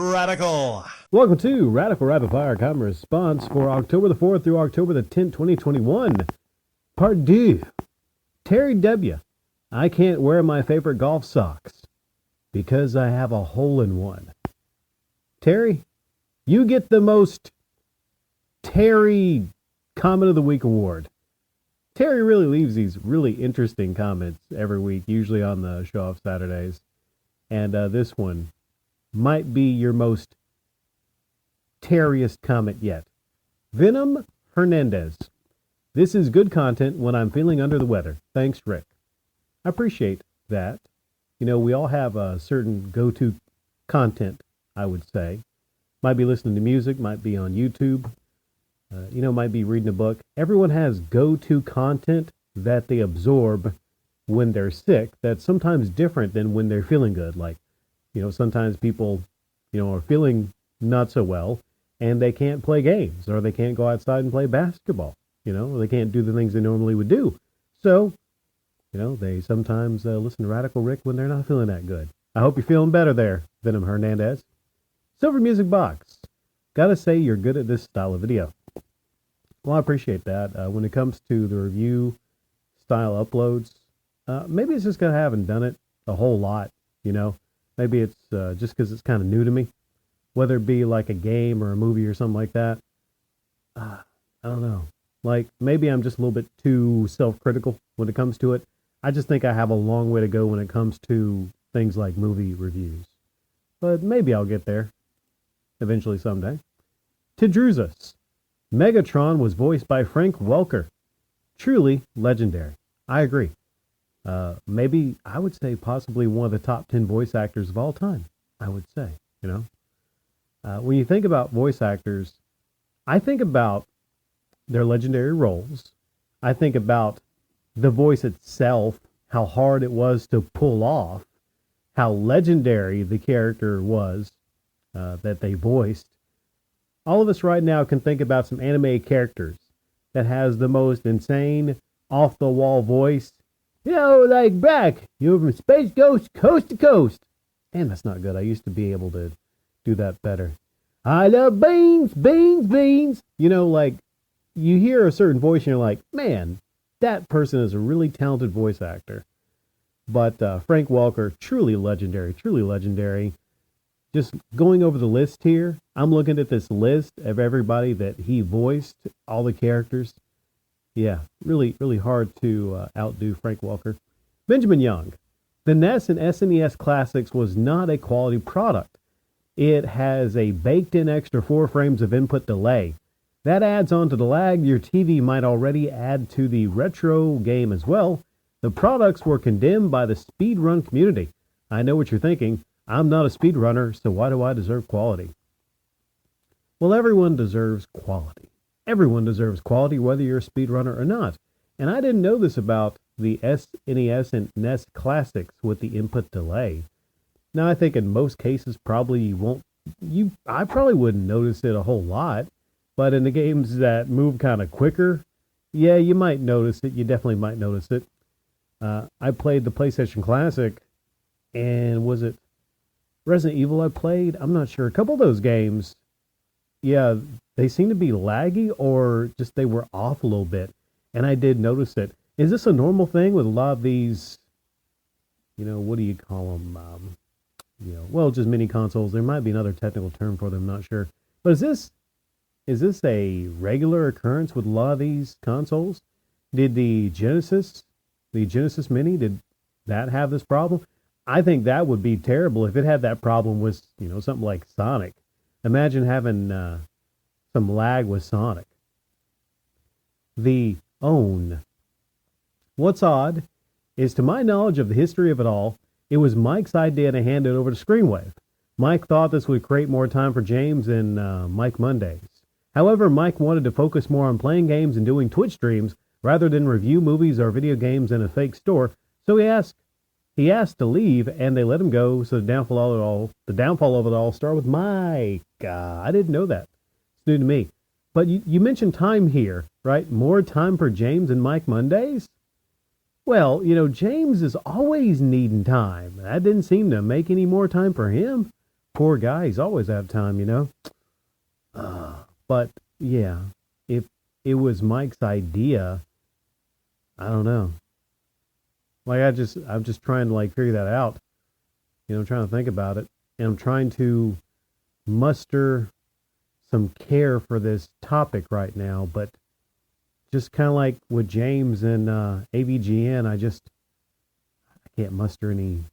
Radical. Welcome to Radical Rapid Fire Common Response for October the 4th through October the 10th, 2021. Part 2. Terry W. I can't wear my favorite golf socks because I have a hole in one. Terry, you get the most Terry Comment of the Week award. Terry really leaves these really interesting comments every week, usually on the Show Off Saturdays. And this one might be your most Terryest comment yet. Venom Hernandez. This is good content when I'm feeling under the weather. Thanks, Rick. I appreciate that. You know, we all have a certain go-to content, I would say. Might be listening to music, might be on YouTube, might be reading a book. Everyone has go-to content that they absorb when they're sick that's sometimes different than when they're feeling good. Like, sometimes people, are feeling not so well and they can't play games or they can't go outside and play basketball. They can't do the things they normally would do. So, they sometimes listen to Radical Rick when they're not feeling that good. I hope you're feeling better there, Venom Hernandez. Silver Music Box. Gotta say you're good at this style of video. Well, I appreciate that. When it comes to the review style uploads, maybe it's just because I haven't done it a whole lot, Maybe it's just because it's kind of new to me, whether it be like a game or a movie or something like that. I don't know. Like, maybe I'm just a little bit too self-critical when it comes to it. I just think I have a long way to go when it comes to things like movie reviews. But maybe I'll get there eventually someday. Tidruzas. Megatron was voiced by Frank Welker. Truly legendary. I agree. Maybe I would say possibly one of the top 10 voice actors of all time. I would say, when you think about voice actors, I think about their legendary roles. I think about the voice itself, how hard it was to pull off, how legendary the character was that they voiced. All of us right now can think about some anime characters that has the most insane, off-the-wall voice. Like Brack, you're from Space Ghost, coast to coast. Man, that's not good. I used to be able to do that better. I love beans, beans, beans. Like, you hear a certain voice and you're like, man, that person is a really talented voice actor. But Frank Welker, truly legendary, truly legendary. Just going over the list here, I'm looking at this list of everybody that he voiced, all the characters. Yeah, really, really hard to outdo Frank Welker. Benjamin Young. The NES and SNES Classics was not a quality product. It has a baked-in extra 4 frames of input delay. That adds on to the lag your TV might already add to the retro game as well. The products were condemned by the speedrun community. I know what you're thinking. I'm not a speedrunner, so why do I deserve quality? Well, everyone deserves quality. Everyone deserves quality, whether you're a speedrunner or not. And I didn't know this about the SNES and NES Classics with the input delay. Now, I think in most cases, probably I probably wouldn't notice it a whole lot. But in the games that move kind of quicker, yeah, you might notice it. You definitely might notice it. I played the PlayStation Classic, and was it Resident Evil I played? I'm not sure. A couple of those games, yeah, they seem to be laggy or just they were off a little bit. And I did notice it. Is this a normal thing with a lot of these, what do you call them? Just mini consoles. There might be another technical term for them, I'm not sure. But is this a regular occurrence with a lot of these consoles? Did the Genesis Mini, did that have this problem? I think that would be terrible if it had that problem with, something like Sonic. Imagine having some lag with Sonic. The Own. What's odd is, to my knowledge of the history of it all, it was Mike's idea to hand it over to Screenwave. Mike thought this would create more time for James and Mike Mondays. However, Mike wanted to focus more on playing games and doing Twitch streams rather than review movies or video games in a fake store, so he asked to leave, and they let him go. So the downfall of it all started with Mike. I didn't know that. It's new to me. But you mentioned time here, right? More time for James and Mike Mondays? Well, James is always needing time. That didn't seem to make any more time for him. Poor guy, he's always out of time, you know. But yeah, if it was Mike's idea, I don't know. Like I'm just trying to like figure that out. You know, I'm trying to think about it, and I'm trying to muster some care for this topic right now. But just kind of like with James and AVGN, I can't muster any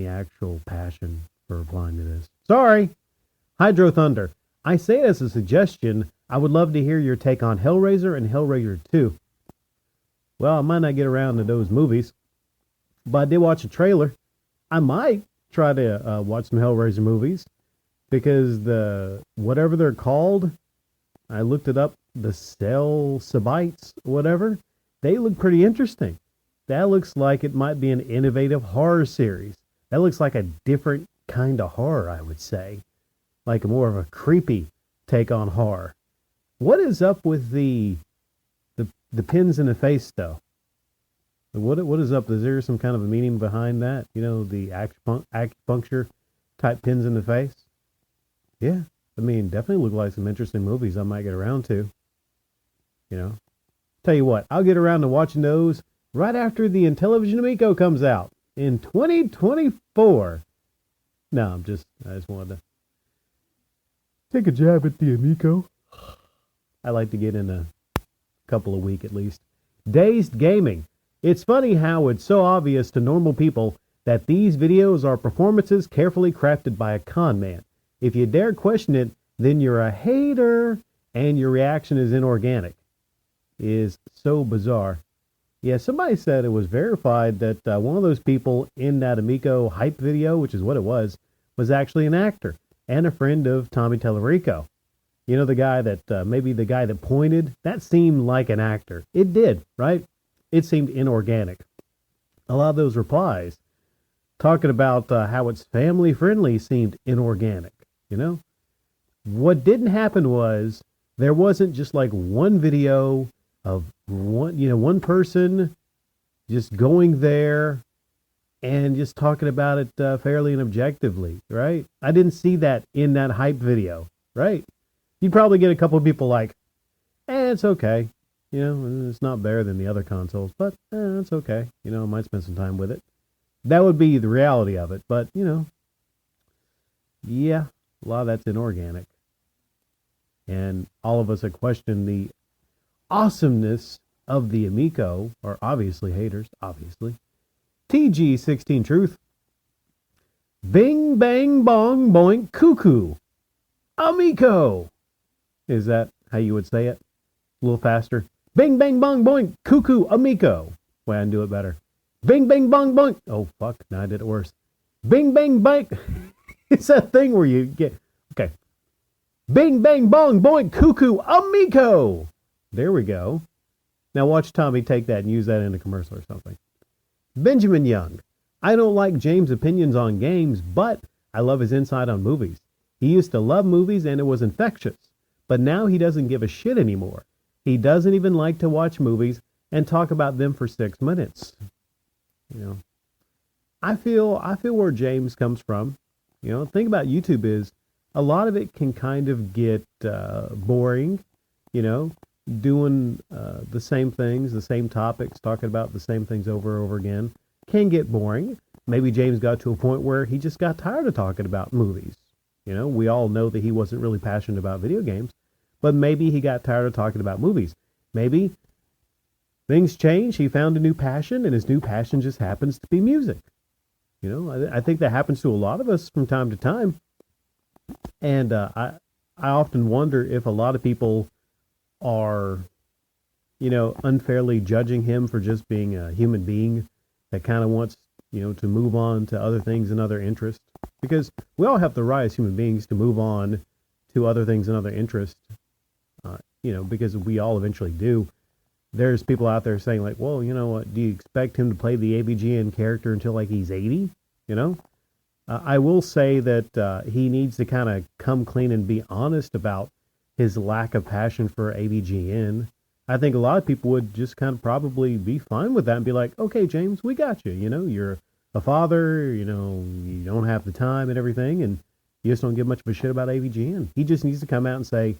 actual passion for applying to this. Sorry, Hydro Thunder. I say it as a suggestion. I would love to hear your take on Hellraiser and Hellraiser 2. Well, I might not get around to those movies, but I did watch a trailer. I might try to watch some Hellraiser movies because whatever they're called, I looked it up, the Celcibites, whatever, they look pretty interesting. That looks like it might be an innovative horror series. That looks like a different kind of horror, I would say. Like more of a creepy take on horror. What is up with the pins in the face, though? What is up? Is there some kind of a meaning behind that? You know, the acupuncture type pins in the face? Yeah. I mean, definitely look like some interesting movies I might get around to. You know? Tell you what, I'll get around to watching those right after the Intellivision Amico comes out in 2024. No, I just wanted to take a jab at the Amico. I like to get in a couple a week at least. Dazed Gaming. It's funny how it's so obvious to normal people that these videos are performances carefully crafted by a con man. If you dare question it, then you're a hater and your reaction is inorganic. Is so bizarre. Yeah, somebody said it was verified that one of those people in that Amico hype video, which is what it was actually an actor and a friend of Tommy Tallarico. You know, the guy that, maybe the guy that pointed, that seemed like an actor. It did, right? It seemed inorganic. A lot of those replies talking about how it's family friendly seemed inorganic, you know? What didn't happen was there wasn't just like one video of one person just going there and just talking about it fairly and objectively, right? I didn't see that in that hype video, right? You'd probably get a couple of people like, it's okay. You know, it's not better than the other consoles, but it's okay. You know, I might spend some time with it. That would be the reality of it. But, you know, yeah, a lot of that's inorganic. And all of us that question the awesomeness of the Amico are obviously haters, obviously. TG16 Truth. Bing, bang, bong, boink, cuckoo. Amico. Is that how you would say it? A little faster. Bing, bang, bong, boink, cuckoo, Amico. Wait, I can do it better. Bing, bang, bong, boink. Oh, fuck. Now I did it worse. Bing, bang, bang. It's that thing where you get... Okay. Bing, bang, bong, boink, cuckoo, Amico. There we go. Now watch Tommy take that and use that in a commercial or something. Benjamin Young. I don't like James' opinions on games, but I love his insight on movies. He used to love movies and it was infectious. But now he doesn't give a shit anymore. He doesn't even like to watch movies and talk about them for 6 minutes. You know, I feel where James comes from. You know, the thing about YouTube is a lot of it can kind of get boring, you know, doing the same things, the same topics, talking about the same things over and over again can get boring. Maybe James got to a point where he just got tired of talking about movies. You know, we all know that he wasn't really passionate about video games, but maybe he got tired of talking about movies. Maybe things changed. He found a new passion, and his new passion just happens to be music. You know, I think that happens to a lot of us from time to time. And I often wonder if a lot of people are, you know, unfairly judging him for just being a human being that kind of wants, you know, to move on to other things and other interests. Because we all have the right as human beings to move on to other things and other interests, you know, because we all eventually do. There's people out there saying like, well, you know what, do you expect him to play the AVGN character until like he's 80? You know, I will say that he needs to kind of come clean and be honest about his lack of passion for AVGN. I think a lot of people would just kind of probably be fine with that and be like, okay, James, we got you. You know, you're a father, you don't have the time and everything, and you just don't give much of a shit about AVGN. He just needs to come out and say,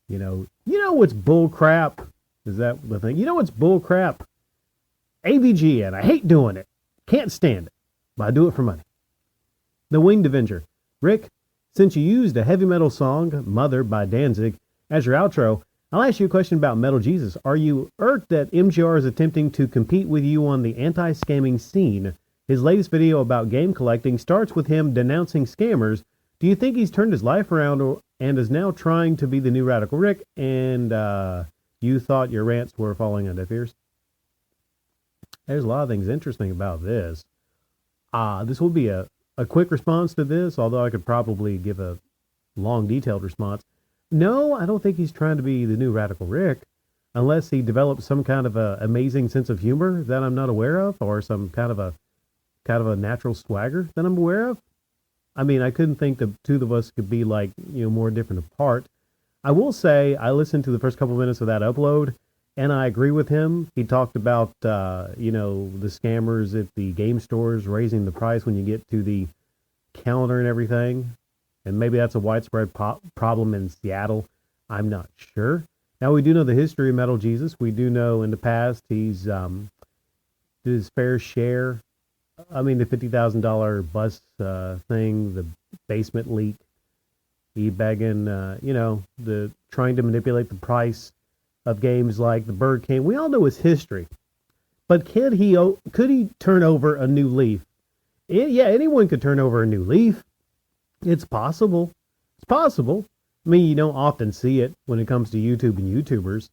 what's bull crap? Is that the thing? You know what's bull crap? AVGN. I hate doing it. Can't stand it. But I do it for money. The Winged Avenger. Rick, since you used a heavy metal song, Mother by Danzig, as your outro, I'll ask you a question about Metal Jesus. Are you irked that MGR is attempting to compete with you on the anti-scamming scene? His latest video about game collecting starts with him denouncing scammers. Do you think he's turned his life around and is now trying to be the new Radical Rick? And you thought your rants were falling on deaf ears? There's a lot of things interesting about this. This will be a quick response to this, although I could probably give a long, detailed response. No, I don't think he's trying to be the new Radical Rick, unless he develops some kind of a amazing sense of humor that I'm not aware of, or some kind of a natural swagger that I'm aware of. I mean, I couldn't think the two of us could be more different apart. I will say I listened to the first couple minutes of that upload, and I agree with him. He talked about, the scammers at the game stores raising the price when you get to the counter and everything. And maybe that's a widespread problem in Seattle. I'm not sure. Now, we do know the history of Metal Jesus. We do know in the past he's did his fair share. I mean, the $50,000 bus thing, the basement leak. He begging, the trying to manipulate the price of games like the Bird King. We all know his history. But could he turn over a new leaf? Yeah, anyone could turn over a new leaf. It's possible. It's possible. I mean, you don't often see it when it comes to YouTube and YouTubers.